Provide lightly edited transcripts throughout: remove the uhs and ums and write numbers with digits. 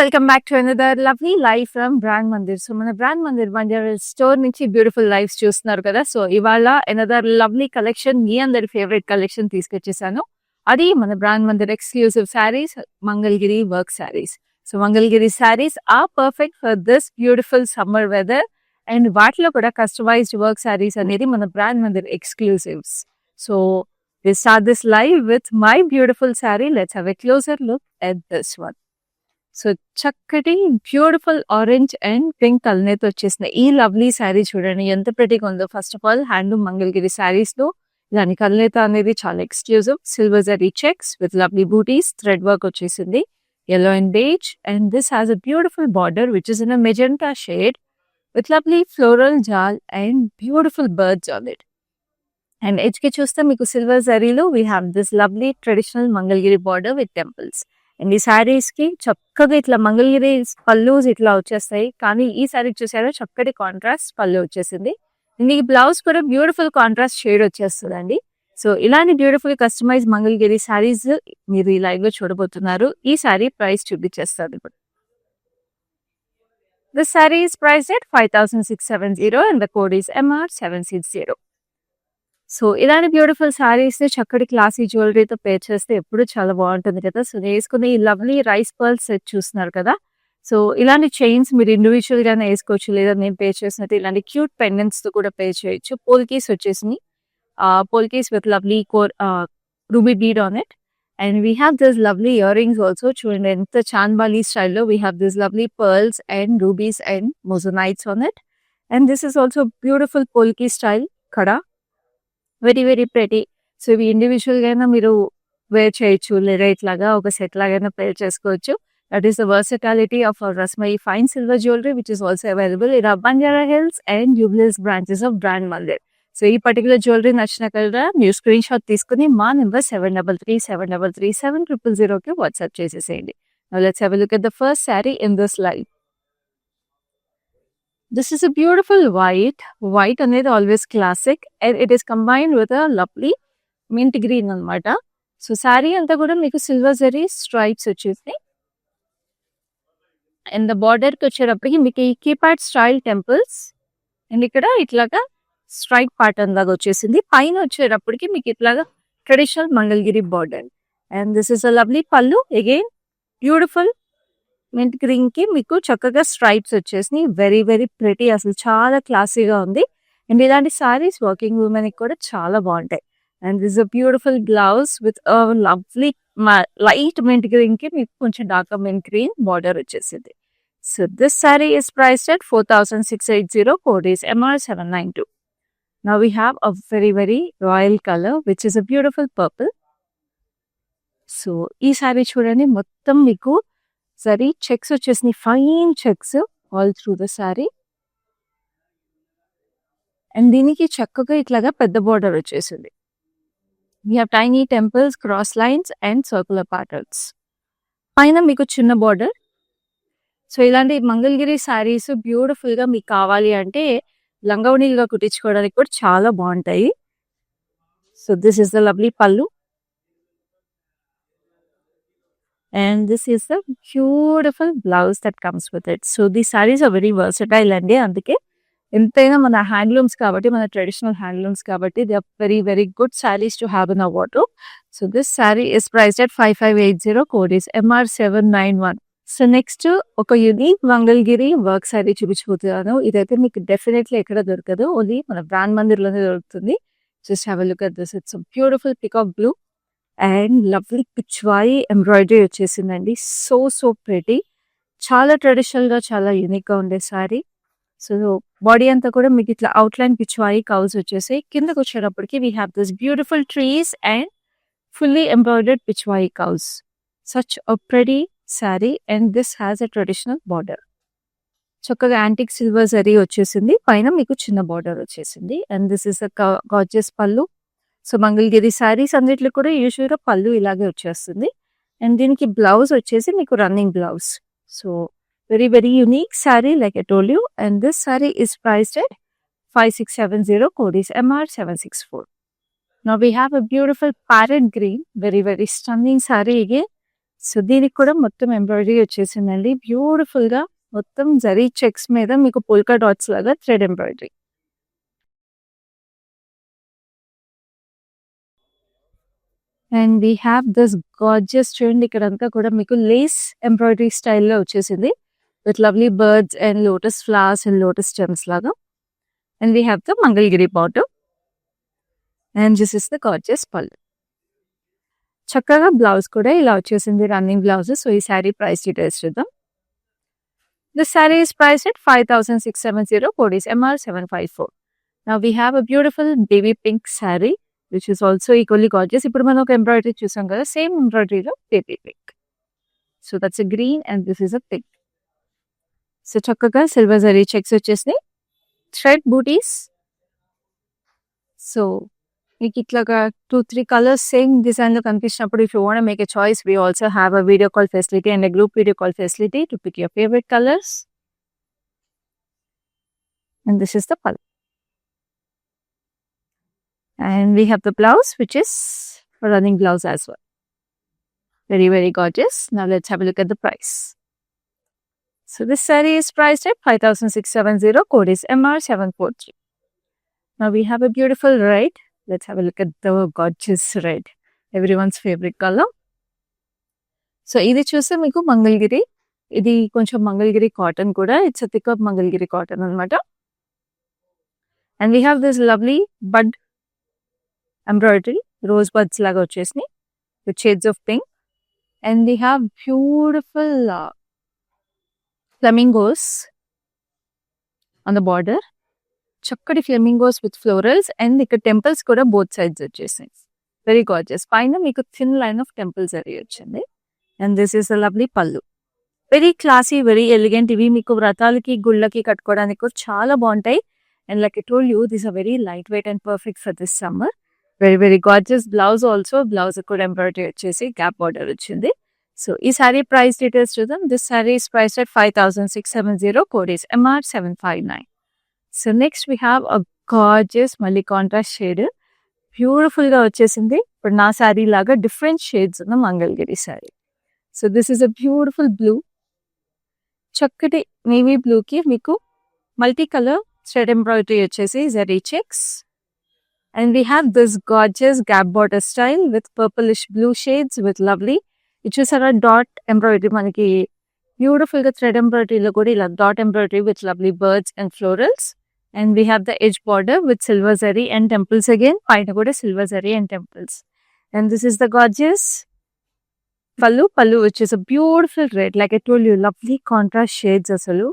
Welcome back to another lovely life from brand Mandir. So మన brand Mandir Banjara store నుంచి beautiful lifes చూస్తున్నారు కదా. So ఇవాళ అనదర్ లవ్లీ కలెక్షన్, మీ అందరి ఫేవరెట్ కలెక్షన్ తీసుకొచ్చేసాను. అది మన brand Mandir exclusive saris, Mangalagiri work saris. So Mangalagiri saris are perfect for this beautiful summer weather. And వాటిలో కూడా కస్టమైజ్డ్ వర్క్ శారీస్ అనేది మన brand Mandir exclusives. So we start this live with my beautiful saree. Let's have a closer look at this one. So చక్కటి beautiful orange and pink కలర్తో వచ్చేసిన ఈ lovely sari చూడండి ఎంత ప్రెటీగా ఉందో. First of all handloom Mangalagiri saris లో దాని కలనేత అనేది చాలా exclusive. Silver zari checks with lovely butis, thread work వచ్చేసింది, yellow and beige, and this has a beautiful border which is in a magenta shade with lovely floral jal and beautiful birds on it. And edge ki chuste meeku silver zari lo we have this lovely traditional Mangalgiri border with temples. And ఈ సారీస్ కి చక్కగా ఇట్లా మంగళగిరి పల్లూస్ ఇట్లా వచ్చేస్తాయి. కానీ ఈ sorry చూసారా చక్కటి కాంట్రాస్ట్ పళ్ళు వచ్చేసింది. దీనికి బ్లౌజ్ కూడా బ్యూటిఫుల్ కాంట్రాస్ట్ షేడ్ వచ్చేస్తుందండి. సో ఇలాంటి బ్యూటిఫుల్ కస్టమైజ్ మంగళగిరి సారీస్ మీరు ఈ లైవ్ లో చూడబోతున్నారు. ఈ సారీ ప్రైస్ చూపించేస్తారు ఇప్పుడు. This saree is priced at 5670 and the code is MR760. So ఇలాంటి బ్యూటిఫుల్ సారీస్ ని చక్కటి క్లాసీ జ్యువెలరీతో పేర్ చేస్తే ఎప్పుడు చాలా బాగుంటుంది కదా. సో వేసుకుని ఈ లవ్లీ రైస్ పర్ల్ సెట్ చూస్తున్నారు కదా. సో ఇలాంటి చైన్స్ మీరు ఇండివిజువల్ గానే వేసుకోవచ్చు, లేదా నేను పేర్ చేసినట్టు ఇలాంటి క్యూట్ పెండెంట్స్ తో కూడా పేర్ చేయొచ్చు. పోల్కీస్ వచ్చేసి polkis with lovely ruby bead on it. And we have this lovely earrings also. చూడండి ఎంత చాంద్బాలి స్టైల్లో we have this lovely pearls and rubies and moissanites on it. And this is also beautiful polki style kada, very very pretty. So ఇవి individual గానే మీరు wear చేయొచ్చు, లేదా ఇట్లాగా ఒక సెట్ లాగైనా పేర్ చేసుకోవచ్చు. That is the versatility of Rasmayi fine silver jewellery which is also available in Banjara Hills and Jubilee Hills branches of brand Mandir. So ఈ పర్టికులర్ జ్యువెలరీ నచ్చిన కదా మీరు స్క్రీన్ షాట్ తీసుకుని మా నెంబర్ 7337337000కి వాట్సాప్ చేసేసేయండి. Now let's have a look at the first saree in this live. This is a beautiful white. White అనేది always classic and it is combined with a lovely mint green అన్నమాట. So sari అంతా కూడా మీకు silver zari stripes వచ్చేసి and the border కి వచ్చేటప్పటికి మీకు ఈ కీపాడ్ స్టైల్ టెంపుల్స్ అండ్ ఇక్కడ ఇట్లాగా స్ట్రైప్ ప్యాటర్న్ లాగా వచ్చేసింది. పైన వచ్చేటప్పటికి మీకు ఇట్లాగా traditional Mangalagiri border. And this is a lovely పళ్ళు, అగైన్ బ్యూటిఫుల్ మింట్ గ్రీన్ కి మీకు చక్కగా స్ట్రైప్స్ వచ్చేసి వెరీ వెరీ ప్రెటీ, అసలు చాలా క్లాసీగా ఉంది. అండ్ ఇలాంటి సారీస్ వర్కింగ్ ఉమెన్ కి కూడా చాలా బాగుంటాయి. And this a beautiful blouse with lovely light mint green కి మీకు కొంచెం డార్క్ మింట్ గ్రీన్ బార్డర్ వచ్చేసింది. So this sari is priced at 4680, code is MR792. Now we have a very very royal color which is a beautiful purple. So ఈ sorry చూడండి మొత్తం మీకు సరీ checks వచ్చేసి fine checks all through the sorry. And దీనికి చక్కగా ఇట్లాగా పెద్ద border వచ్చేసింది. We have tiny temples, cross lines and circular patterns. పైన మీకు చిన్న బార్డర్. సో ఇలాంటి మంగళగిరి సారీస్ బ్యూటిఫుల్ గా మీకు కావాలి అంటే లంగావణీలుగా కుట్టించుకోవడానికి కూడా చాలా బాగుంటాయి. So this is the lovely పళ్ళు. And this is the beautiful blouse that comes with it. So these sarees are very versatile అండి. అందుకే ఎంతైనా మన హ్యాండ్లూమ్స్ కాబట్టి, మన ట్రెడిషనల్ హ్యాండ్లూమ్స్ కాబట్టి they are very very good saris to have in our wardrobe. So this sari is priced at 5580, code is MR791. So next ఒక unique Mangalagiri work sari చూపించబోతున్నాను. ఇదైతే మీకు డెఫినెట్లీ ఎక్కడ దొరకదు, ఓన్లీ మన బ్రాండ్ మందిర్లోనే దొరుకుతుంది. Just have a look at this. It's beautiful peacock blue and lovely Pichwai embroidery వచ్చేసిందండి. So so pretty, చాలా ట్రెడిషనల్ గా చాలా యూనిక్ గా ఉండే సారీ. సో బాడీ అంతా కూడా మీకు ఇట్లా అవుట్లైన్ పిచ్వాయి కౌస్ వచ్చేసి కిందకు వచ్చేటప్పటికి we have this beautiful trees and fully embroidered Pichwai cows. Such a pretty sorry and this has a traditional border. చక్కగా యాంటిక్ సిల్వర్ జరీ వచ్చేసింది, పైన మీకు చిన్న బార్డర్ వచ్చేసింది. And this is a gorgeous పళ్ళు. సో మంగళగిరి సారీస్ అన్నిట్లో కూడా యూజువల్గా పళ్ళు ఇలాగే వచ్చేస్తుంది. అండ్ దీనికి బ్లౌజ్ వచ్చేసి మీకు running blouse. So very very unique sorry like I told you. And this sari is priced at 5670, code is MR764. Now we have a beautiful parrot green, very very stunning saree again. So దీనికి కూడా మొత్తం embroidery వచ్చేసిందండి. బ్యూటిఫుల్‌గా మొత్తం zari checks మీద మీకు polka dots లాగా thread embroidery. And we have this gorgeous చూడండి ఇక్కడంతా కూడా మీకు లేస్ ఎంబ్రాయిడరీ స్టైల్‌లో వచ్చేసింది. With lovely birds and lotus flowers and lotus stems లాగా. And we have the Mangalagiri bottom. And this is the gorgeous pallu. చక్కగా బ్లౌజ్ కూడా ఇలా వచ్చేసింది రన్నింగ్ బ్లౌజ్. సో ఈ శారీ ప్రైస్ డీటెయిల్స్ చూద్దాం. This sari is priced at 5670, code is MR754. Now we have a beautiful baby pink saree which is also equally gorgeous. ఇప్పుడు మనం ఒక embroidery చూసాం కదా, సేమ్ ఎంబ్రాయిడరీలో baby pink. So that's a green and this is a pink. So చక్కగా silver zari checks వచ్చేసినాయి, thread butis. So మీకు ఇట్లాగా 2-3 కలర్స్ సేమ్ డిజైన్లో కనిపించినప్పుడు if you want make a choice, we also have a video call facility and a group video call facility to pick your favourite colours. And this is the pallu. And we have the blouse, which is a running blouse as well. Very, very gorgeous. Now let's have a look at the price. So this saree is priced at 5670, code is MR743. Now we have a beautiful red. Let's have a look at the gorgeous red. Everyone's favorite color. So ఇది చూస్తే మీకు మంగళగిరి, ఇది కొంచెం Mangalagiri cotton కూడా, it's thick up Mangalagiri cotton అన్నమాట. And we have this lovely bud embroidery, rose buds laga వచ్చేసినాయి with shades of pink. And we have beautiful flamingos on the border. చక్కటి flamingos with florals and ఇక్కడ temples కూడా both sides వచ్చేసాయి. Very gorgeous. పైన మీకు thin line of temples zari వచ్చింది. And this is a lovely pallu. Very classy, very elegant. ఇవి మీకు వ్రతాలకి గుళ్ళకి కట్టుకోవడానికి కూడా చాలా బాగుంటాయి. And like I told you, these are very lightweight and perfect for this summer. Very very gorgeous blouse also. Blouse కూడా embroidery వచ్చేసి gap border వచ్చింది. సో ఈ సారీ ప్రైస్ డీటెయిల్స్ చూద్దాం. This sari is price at 5670, code is MR759. So next we have a gorgeous మళ్ళీ contrast shade beautiful గా వచ్చేసింది. ఇప్పుడు నా శారీ లాగా డిఫరెంట్ షేడ్స్ ఉన్న Mangalagiri sari. So this is a beautiful blue, చక్కటి నేవీ బ్లూకి మీకు మల్టీ కలర్ థ్రెడ్ ఎంబ్రాయిడరీ వచ్చేసి zari checks. And we have this gorgeous gap border style with purplish blue shades with lovely, it is a dot embroidery manaki beautiful ga thread embroidery lo kuda ila dot embroidery with lovely birds and florals. And we have the edge border with silver zari and temples again, paina kuda silver zari and temples. And this is the gorgeous pallu which is a beautiful red, like I told you, lovely contrast shades asalu.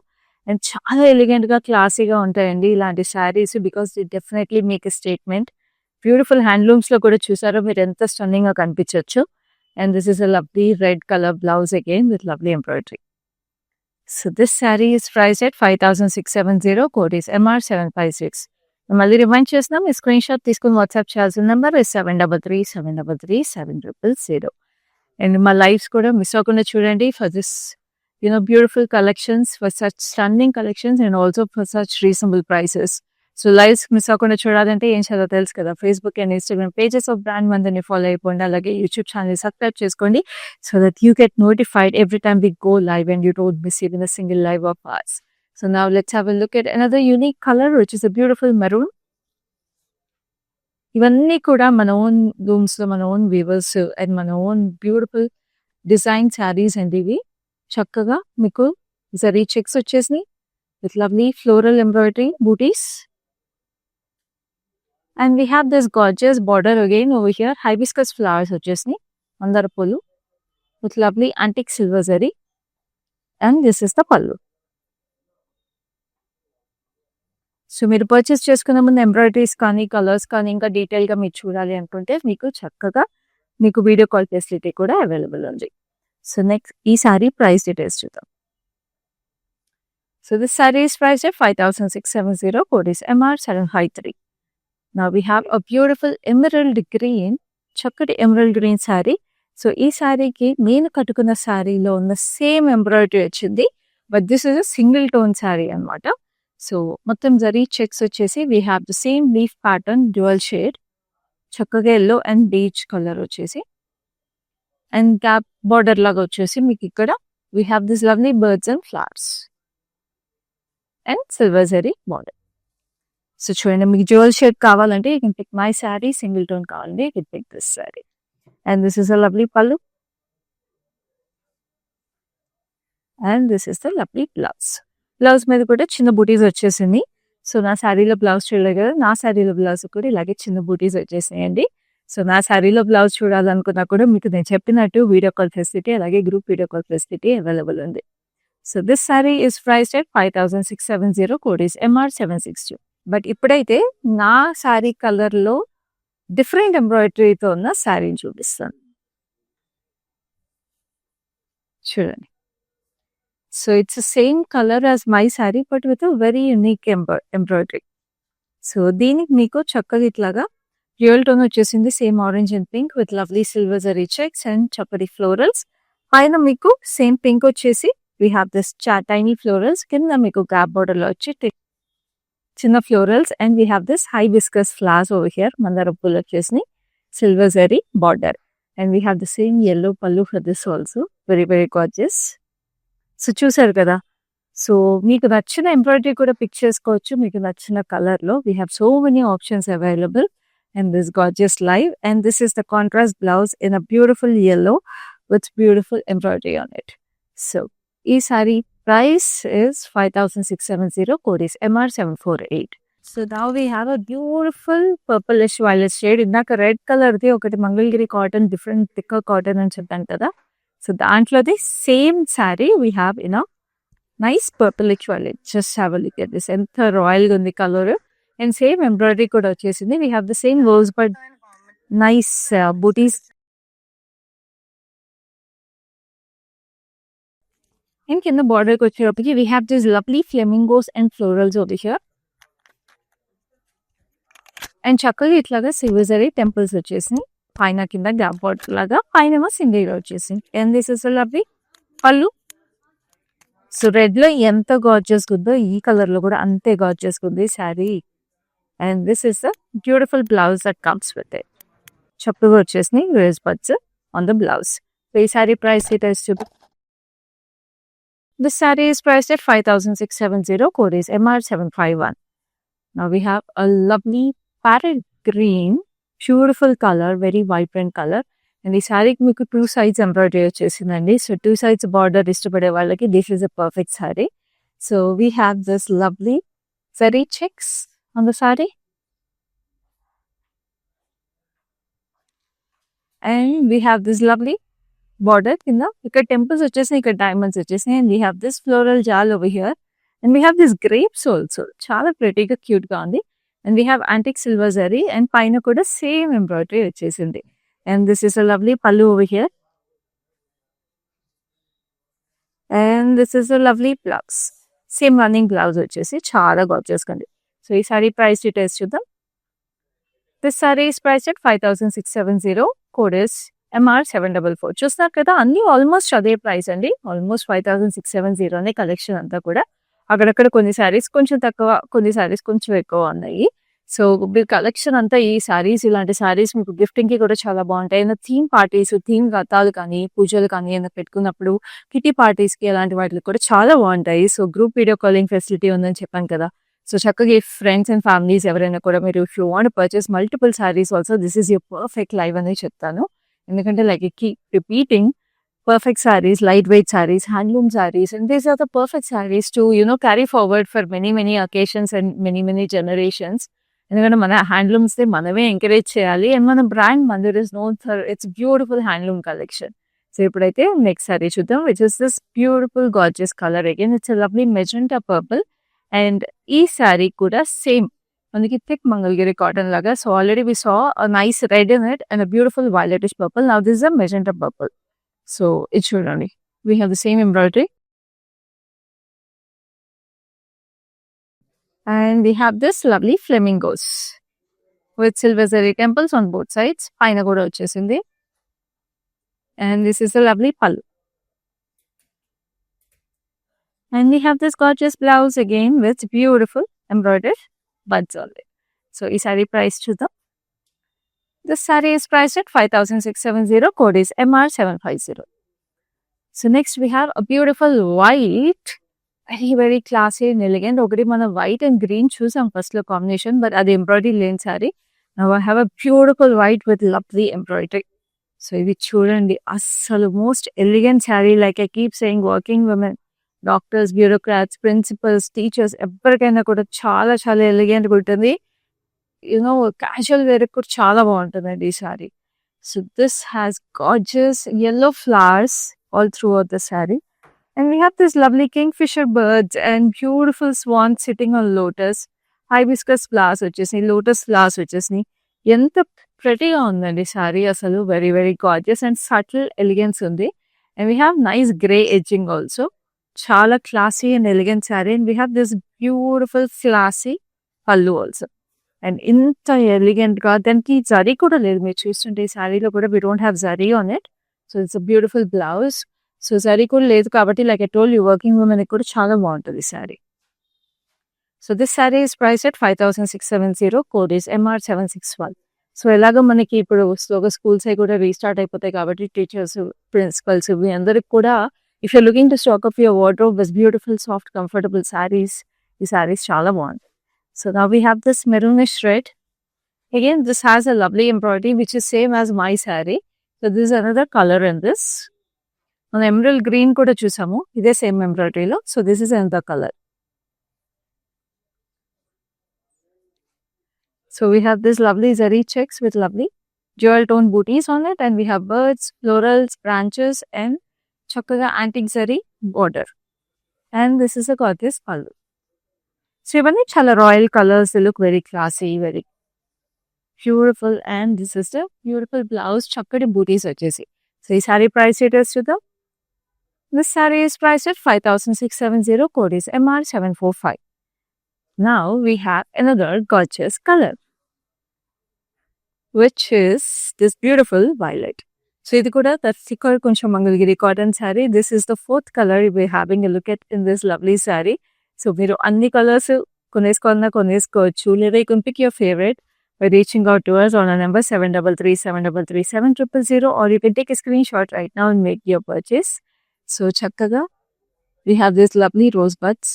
And చాలా elegant గా క్లాసీగా ఉంటాయండి ఇలాంటి saris, because the definitely make a statement. Beautiful handlooms లో కూడా చూసారో మీరు ఎంత స్టన్నింగ్ గా కనిపించవచ్చు. And this is a lovely red colour blouse again with lovely embroidery. So this sari is price at 5670, code is MR756. మళ్ళీ రిమైండ్ చేస్తున్నాం, మీ స్క్రీన్ షాట్ తీసుకుని వాట్సాప్ చేయాల్సిన నెంబర్ ఇస్ 7337337000. అండ్ మా లైవ్స్ కూడా మిస్ అవ్వకుండా చూడండి for this beautiful collections, for such stunning collections and also for such reasonable prices. So lives miss avvakunda chudalante em cheyalo telusu kada, Facebook and Instagram pages of Brand Mandani follow ayipondi, alage YouTube channel subscribe cheskondi so that you get notified every time we go live and you don't miss even a single live of ours. So now let's have a look at another unique color, which is a beautiful maroon. ఇవన్నీ కూడా మన own looms లో మన own weavers and మన own beautiful design saris and ఇవి చక్కగా మీకు zari checks వచ్చేసినాయి with lovely floral embroidery butis. And we have this gorgeous border again over here, hibiscus flowers వచ్చేసినాయి, మందార పూలు with lovely antique silver zari. And this is the pallu. So మీరు purchase చేసుకునే ముందు ఎంబ్రాయిడరీస్ కానీ కలర్స్ కానీ ఇంకా డీటెయిల్గా మీరు చూడాలి అనుకుంటే మీకు చక్కగా మీకు వీడియో కాల్ ఫెసిలిటీ కూడా అవైలబుల్ ఉంది. సో నెక్స్ట్ ఈ సారీ ప్రైస్ డీటెయిల్స్ చూద్దాం. So this sari is price at 5670, code is MR753. Now we have a beautiful emerald green, చక్కటి emerald green సారీ. సో ఈ సారీకి నేను కట్టుకున్న సారీలో ఉన్న సేమ్ ఎంబ్రాయిడరీ వచ్చింది, but this is a single tone sorry అనమాట. సో మొత్తం జరీ చెక్స్ వచ్చేసి we have the same leaf pattern dual shade, చక్కగా ఎల్లో అండ్ బీచ్ కలర్ వచ్చేసి. అండ్ గ్యాప్ బార్డర్ లాగా వచ్చేసి మీకు ఇక్కడ we have this lovely birds and flowers and silver zari border. So చూడండి, మీకు జ్యువెల్ షేడ్ కావాలంటే you can pick my sari, single tone కావాలంటే you can pick this sari. And this is a lovely pallu and this is the lovely blouse. Blouse మీద కూడా చిన్న బూటీస్ వచ్చేసింది. So నా శారీలో బ్లౌజ్ చూడలేదు కదా, నా శారీలో బ్లౌజ్ కూడా ఇలాగే చిన్న బూటీస్ వచ్చేసాయండి. సో నా శారీలో బ్లౌజ్ చూడాలనుకున్నా కూడా మీకు నేను చెప్పినట్టు వీడియో కాల్ ఫెసిలిటీ అలాగే group video call facility available ఉంది. So this sari is priced at 5670, code is MR762. But ఇప్పుడైతే నా శారీ కలర్లో డిఫరెంట్ ఎంబ్రాయిడరీతో ఉన్న శారీని చూపిస్తాను. చూడండి. So it's same colour as my sari but with very unique embroidery. So దీనికి మీకు చక్కగా ఇట్లాగా డ్యూయల్ టోన్ వచ్చేసింది, same orange and pink with lovely silver zari checks and చక్కటి ఫ్లోరల్స్. పైన మీకు సేమ్ పింక్ వచ్చేసి we have this tiny florals, కింద మీకు గ్యాప్ బార్డర్లో వచ్చి చిన్న florals and we have this hibiscus flowers over here, మందార పూలు వచ్చేసి silver zari border and we have the same yellow పళ్ళు for this also, very very gorgeous. So చూసారు కదా, సో మీకు నచ్చిన ఎంబ్రాయిడరీ కూడా పిక్ చేసుకోవచ్చు మీకు నచ్చిన కలర్లో. We have so many options available and this gorgeous live and this is the contrast blouse in a beautiful yellow with beautiful embroidery on it. So ఈ sorry price is 5670, code is MR748. So now we have a beautiful purplish violet shade. ఇందాక red కలర్ది ఒకటి Mangalagiri cotton different thicker cotton అని చెప్పాను కదా, so దాంట్లోది same sari we have in a nice purplish violet. Just have a look at this, ఎంత రాయల్గా ఉంది కలర్ అండ్ సేమ్ ఎంబ్రాయిడరీ కూడా వచ్చేసింది. We have the same rose bud nice bootis and కింద బార్డర్కి వచ్చేటప్పటికి we have this lovely flamingos and florals over here and చక్కగా ఇట్లాగా సిల్వర్ జరీ టెంపుల్స్ వచ్చేసింది. పైన కింద గ్యాప్ బార్డర్ లాగా, పైన సింగిల్ వచ్చేసింది అండ్ దిస్ ఇస్ లవ్లీ పళ్ళు. సో రెడ్ లో ఎంత గార్జియస్ ఉందో ఈ కలర్ లో కూడా అంతే గార్జియస్ ఉంది sari and this is the beautiful blouse that comes with it. చక్కగా వచ్చేసినాయి rose buds on the blouse. ఈ శారీ ప్రైస్ డీటెయిల్స్ చూపి. This saree is priced at 5670, code is MR751. Now we have a lovely parrot green, beautiful color, very vibrant color. And ఈ శారీకి మీకు 2 sides embroidery వచ్చేసిందండి. So 2 sides border ఇష్టపడే వాళ్ళకి this is a perfect sari. So we have this lovely zari checks on the sari and we have this lovely border కింద ఇక్కడ temples వచ్చేసి ఇక్కడ డైమండ్స్ వచ్చేసాయి and we have this floral jaal over here and we have this grapes also, చాలా ప్రెటీగా క్యూట్గా ఉంది and we have antique silver zari and పైన కూడా సేమ్ ఎంబ్రాయిడరీ వచ్చేసింది and this is a lovely pallu over here and this is a lovely blouse, same running blouse వచ్చేసి చాలా గార్జియస్గా ఉంది. సో ఈ సారీ ప్రైస్ డీటెయిల్స్ చూద్దాం. This sari is price at 5670, code is MR744. చూస్తున్నారు కదా, అన్ని ఆల్మోస్ట్ అదే ప్రైస్ అండి, ఆల్మోస్ట్ 5670 అనే కలెక్షన్ అంతా కూడా. అక్కడక్కడ కొన్ని శారీస్ కొంచెం తక్కువ, కొన్ని శారీస్ కొంచెం ఎక్కువ ఉన్నాయి. సో మీ కలెక్షన్ అంతా ఈ శారీస్, ఇలాంటి శారీస్ మీకు గిఫ్టింగ్కి కూడా చాలా బాగుంటాయి. ఏదైనా థీమ్ పార్టీస్, థీమ్ వ్రతాలు కానీ పూజలు కానీ ఏదైనా పెట్టుకున్నప్పుడు కిటీ పార్టీస్కి అలాంటి వాటికి కూడా చాలా బాగుంటాయి. So group video calling facility ఉందని చెప్పాను కదా, సో చక్కగా ఈ ఫ్రెండ్స్ అండ్ ఫ్యామిలీస్ ఎవరైనా కూడా మీరు if you want purchase multiple saris also this is your perfect live అని చెప్తాను. ఎందుకంటే like it keep repeating perfect sarees, lightweight sarees, handloom sarees, and these are the perfect sarees to, you know, carry forward for many, many occasions and many, many generations. ఎందుకంటే మన handlooms మనమే encourage చేయాలి and మన brand Mandir is known for its beautiful handloom collection. So ఇప్పుడైతే next sari చూద్దాం, which is this beautiful gorgeous colour. Again it's lovely magenta purple and ఈ సారీ కూడా same మనకి థిక్ మంగళగిరి కాటన్ లాగా. So already we saw a nice red in it and a beautiful violetish purple. Now this is a magenta purple. So it చూడండి, we have the same embroidery and we have this lovely flamingos with silver zari temples on both sides. పైన కూడా వచ్చేసింది and this is a lovely pallu and we have this gorgeous blouse again with beautiful embroidered buds on it. So ఈ sari price చూద్దాం. This saree is priced at 5670. Code is MR750. So next we have a beautiful white, very classy and elegant. Okati mana white and green choosam first lo combination, but adi embroidery lane saree. Now I have a beautiful white with lovely embroidery. So ఇది చూడండి, అస్సలు most elegant saree, like I keep saying, working women, doctors, bureaucrats, principals, teachers ఎవరికైనా కూడా చాలా చాలా ఎలిగెంట్గా ఉంటుంది. You know casual wear కూడా చాలా బాగుంటుందండి ఈ sorry. So this has gorgeous yellow flowers all throughout the saree. And we have this lovely kingfisher birds and beautiful swan sitting on lotus. Hibiscus flowers వచ్చేసినాయి, లోటస్ ఫ్లవర్స్ వచ్చేసినాయి. ఎంత ప్రెటీగా ఉందండి సారీ, అసలు very very gorgeous and subtle elegance ఉంది. And we have nice grey edging also. చాలా classy and elegant sari. And we have this beautiful classy pallu also. And ఇంత ఎలిగెంట్గా దానికి జరీ కూడా లేదు, మీరు చూస్తుంటే ఈ శారీలో కూడా we don't have zari on it. So it's a beautiful blouse. So zari కూడా లేదు కాబట్టి, like I told you, working women కూడా చాలా బాగుంటుంది sari. So this sari is price at 5670. Code is MR761. So ఎలాగో మనకి ఇప్పుడు స్లోగా స్కూల్స్ అవి కూడా రీస్టార్ట్ అయిపోతాయి కాబట్టి, టీచర్స్, ప్రిన్సిపల్స్ మీ అందరికి కూడా, if you looking to stock up your wardrobe with beautiful soft comfortable saris, ఈ శారీస్ చాలా బాగుంటాయి. So now we have this maroonish red. Again, this has a lovely embroidery which is same as my saree. So this is another color in this. On emerald green kuda chusamu. Ide same embroidery lo. So this is another color. So we have this lovely zari checks with lovely jewel tone booties on it, and we have birds, florals, branches, and chakkaga antique zari border. And this is a gorgeous pallu. So ఇవన్నీ చాలా royal colours, look very classy, very beautiful. And this is the beautiful blouse, చక్కటి బూటీస్ వచ్చేసి. So ఈ sari price details చూద్దాం. This sari is price at 5670. Code is MR745. Now we have another gorgeous colour which is this beautiful violet. So ఇది కూడా thicker కొంచెం Mangalagiri cotton sari. This is the fourth colour we having a look at in this lovely sari. So మీరు అన్ని colours కొనేసుకోవాలన్నా కొనేసుకోవచ్చు, లేదా you can pick your favourite by reaching out to us on our number 7337337000, or you can take a screenshot right now and make your purchase. So చక్కగా we have this lovely rose buds.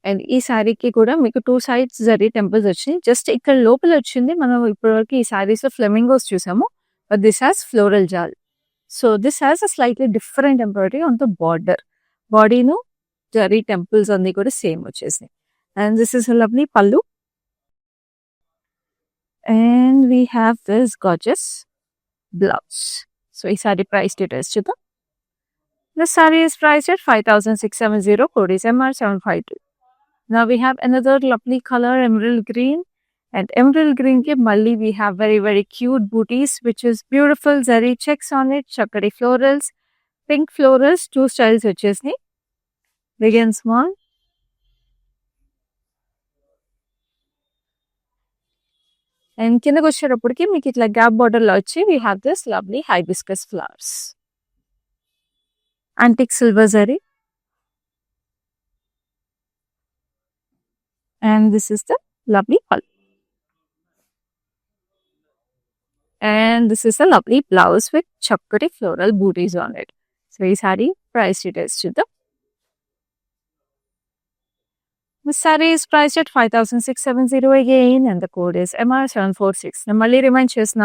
And ఈ శారీకి కూడా మీకు 2 sides జరీ temples వచ్చినాయి. Just ఇక్కడ లోపల వచ్చింది, మనం ఇప్పటివరకు ఈ శారీస్లో ఫ్లెమింగోస్ చూసాము, but this has floral jaal. So this has a slightly different embroidery on the border. బాడీను జరీ టెంపుల్స్ అన్ని కూడా సేమ్ వచ్చేసాయి. And this is a lovely pallu. And we have this gorgeous blouse. So ఈ సారీ ప్రైస్ డీటెయిల్స్ చూద్దాం. This sari is price at 5670. Code is MR752. Now we have another lovely color, emerald green. And emerald green ki malli we have very very cute booties which is beautiful zari checks on it, chakadi florals, pink florals, 2 styles వచ్చేసినాయి, big and small. And కిందకి వచ్చేటప్పటికి మీకు ఇట్లా gap బార్డర్లో వచ్చి we have this lovely hibiscus flowers, antique silver zari. And this is the lovely పల్. And this is a lovely blouse with chakkati floral booties on it. So ఈ sari price details చూద్దాం. This saree is priced at 5670 again, and the code is MR746. నేను మళ్ళీ remind చేసిన,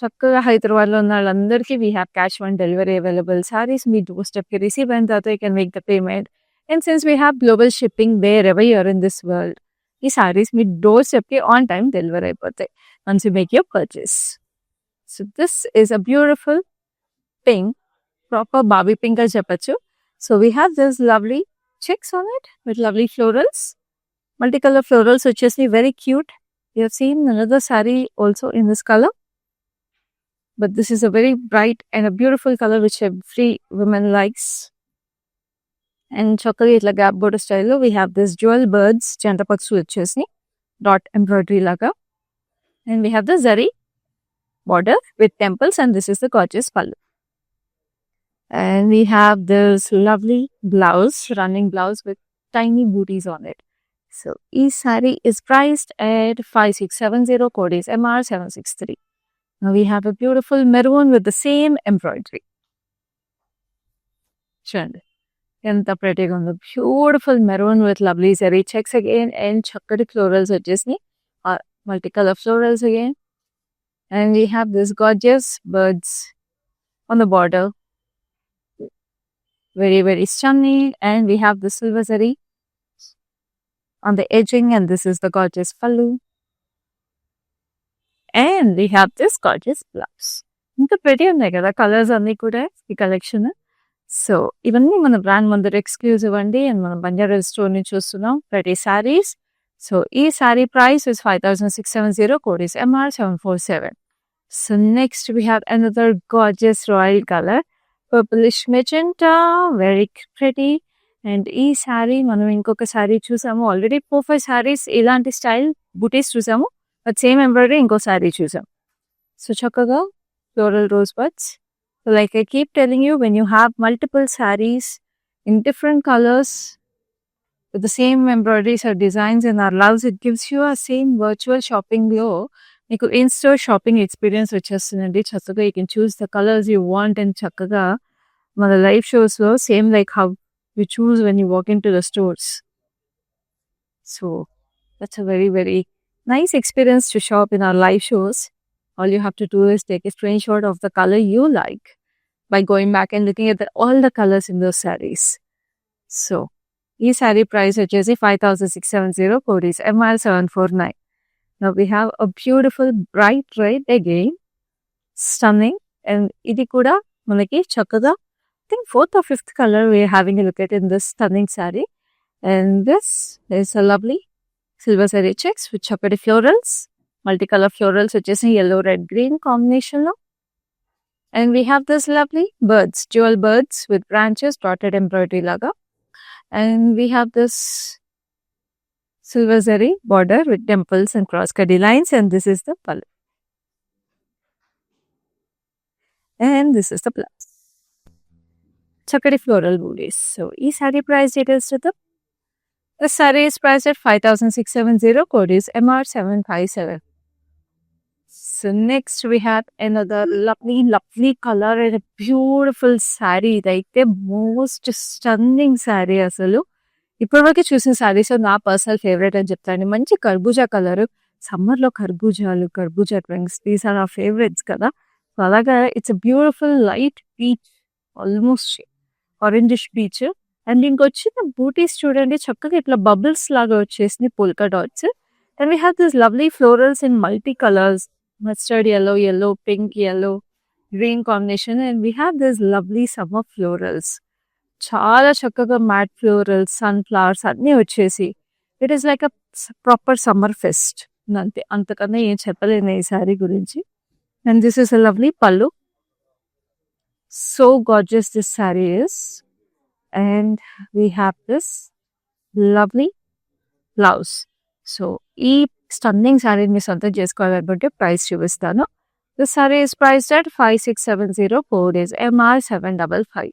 చక్కగా హైదరాబాద్లో ఉన్న వాళ్ళందరికీ we have cash on delivery available. Saris మీ డోర్ స్టెప్కి రిసీవ్ అయిన తర్వాత you can make the payment. And since we have global shipping wherever you're in this world, ఈ సారీస్ మీ డోర్ స్టెప్కి ఆన్ టైం డెలివరీ అయిపోతాయి once you make your purchase. So this is a beautiful pink, proper Barbie pink as చెప్పచ్చు. So we have this lovely checks on it with lovely florals, multicolor florals which is very cute. You have seen another saree also in this color, but this is a very bright and a beautiful color which every woman likes. And chocolate itla gap border style lo we have this jewel birds jantapaksu వచ్చేసి dot embroidery laga, and we have the zari border with temples, and this is the gorgeous pallu. And we have this lovely blouse, running blouse with tiny booties on it. So each saree is priced at 5670, code is MR763. Now we have a beautiful maroon with the same embroidery. చూడండి ఎంత ప్రెటీగా ఉందో, beautiful maroon with lovely zari checks again and చక్కటి florals వచ్చేసి multi colour florals again and we have this gorgeous birds on the border, very very stunning, and we have the silver zari on the edging, and this is the gorgeous pallu, and we have this gorgeous blouse. ఇంత pretty ఉన్నాయి కదా colours అన్ని కూడా ఈ collection. So ఇవన్నీ మన brand Mandir exclusive అండి, and మనం బంజారా స్టోర్ నుంచి చూస్తున్నాం ప్రతి సారీస్. సో ఈ sari price is 5670, code is MR747. So next we have another gorgeous royal colour, purplish magenta, very pretty. And ఈ సారీ మనం ఇంకొక సారీ చూసాము ఆల్రెడీ, 4-5 సారీస్ ఇలాంటి స్టైల్ బుటీస్ చూసాము, బట్ సేమ్ ఎంబ్రాయిడరీ ఇంకో సారీ చూసాం. సో చక్కగా floral rose buds. So like I keep telling you, when you have multiple sarees in different colors with the same embroideries or designs in our loves, it gives you a same virtual shopping glow. మీకు in-store shopping experience వచ్చేస్తుందండి. చక్కగా you can choose the colors you want, and చక్కగా మన live షోస్లో సేమ్ like how you choose when you walk into the stores. So that's a very very nice experience to shop in our live shows. All you have to do is take a screenshot of the color you like by going back and looking at all the colors in those sarees. So, this saree price is 5670, code is MR749. Now we have a beautiful bright red again, stunning, and idi kuda manaki chakkaga, I think 4th or 5th color we are having a look at in this stunning saree. And this is a lovely silver saree checks with chocolate florals, multicolor florals వచ్చేసి yellow red green combination లో. And we have this lovely birds, jewel birds with branches, dotted embroidery laga. And we have this silver zari border with temples and cross cutty lines, and this is the pallu. And this is the blouse. Chakadi floral booties. So ee saree price details to the saree is priced at 5670, code is MR757. So next we have another lovely color and a beautiful saree. ఇదైతే most stunning sari. అసలు ఇప్పటివరకు చూసిన శారీస్ నా personal favourite అని చెప్తాను. మంచి కర్బూజా colour, సమ్మర్లో కర్బూజా drinks, these are our favourites కదా. సో అలాగా it's a beautiful light peach, almost orangish peach. And ఇంకొచ్చిన బూటీస్ చూడండి, చక్కగా ఇట్లా బబుల్స్ లాగా వచ్చేసింది, polka dots. And we have this lovely florals in multi colours, mustard yellow, pink yellow, green combination, and we have this lovely summer florals. చాలా చక్కగా mat florals, sunflowers అన్నీ వచ్చేసి it is like a proper summer fest. అంతే, అంతకన్నా ఏం చెప్పలేను ఈ శారీ గురించి. And this is a lovely pallu. So gorgeous this sari is. And we have this lovely blouse. So ఈ స్టన్నింగ్ శారీ మీరు సొంతం చేసుకోవాలనుకుంటే ప్రైస్ చూపిస్తాను. This sari is priced at 5670, code is MR755.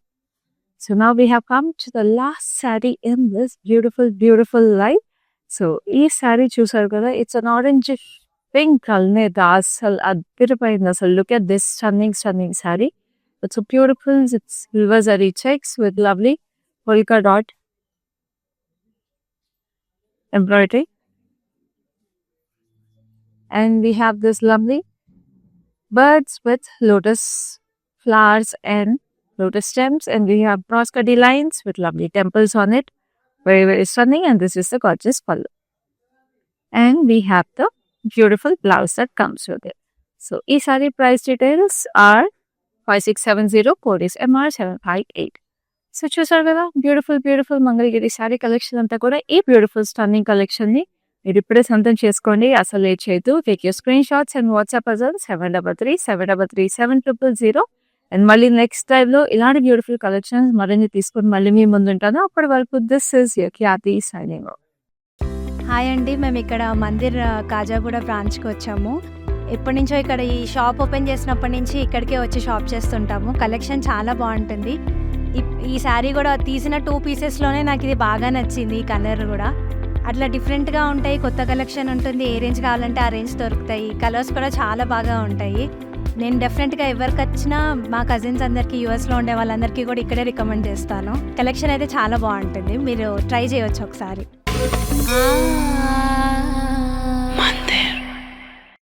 So now we have come to the last sari in this beautiful life. So ఈ శారీ చూసారు కదా, it's an orange pink colour. అసలు అద్భుతమైంది అసలు. Look at this stunning sari. It's beautiful, it's silver zari checks with lovely polka dot embroidery. And we have this lovely birds with lotus flowers and lotus stems, and we have cross cutty lines with lovely temples on it. Very very stunning. And this is the gorgeous pallu. And we have the beautiful blouse that comes with it. So ee saree price details are 5670, code is MR758. So చూసారు కదా, beautiful Mangalagiri sari collection అంతా కూడా ఈ beautiful stunning collection ని మీరు ఇప్పుడే సొంతం చేసుకోండి. అసలు లేట్ చేయొద్దు. Take your screen shots and WhatsApp us 7337337000. And మళ్ళీ నెక్స్ట్ టైమ్ లో ఇలాంటి బ్యూటిఫుల్ కలెక్షన్స్ మరిన్ని తీసుకొని మళ్ళీ మీ ముందు ఉంటాను. అప్పటి వరకు this is Khyati signing off. Hi అండి, మేము ఇక్కడ మందిర్ కాజాగూడ బ్రాంచ్కి వచ్చాము. ఎప్పటి నుంచో ఇక్కడ ఈ షాప్ ఓపెన్ చేసినప్పటి నుంచి ఇక్కడికే వచ్చి షాప్ చేస్తుంటాము. కలెక్షన్ చాలా బాగుంటుంది. ఈ శారీ కూడా తీసిన 2 పీసెస్లోనే నాకు ఇది బాగా నచ్చింది. ఈ కలర్ కూడా అట్లా డిఫరెంట్గా ఉంటాయి. కొత్త కలెక్షన్ ఉంటుంది. ఏ రేంజ్ కావాలంటే ఆ రేంజ్ దొరుకుతాయి. కలర్స్ కూడా చాలా బాగా ఉంటాయి. నేను డెఫినెట్గా ఎవరికి వచ్చినా మా కజిన్స్ అందరికీ యూఎస్లో ఉండే వాళ్ళందరికీ కూడా ఇక్కడే రికమెండ్ చేస్తాను. కలెక్షన్ అయితే చాలా బాగుంటుంది. మీరు ట్రై చేయొచ్చు ఒకసారి.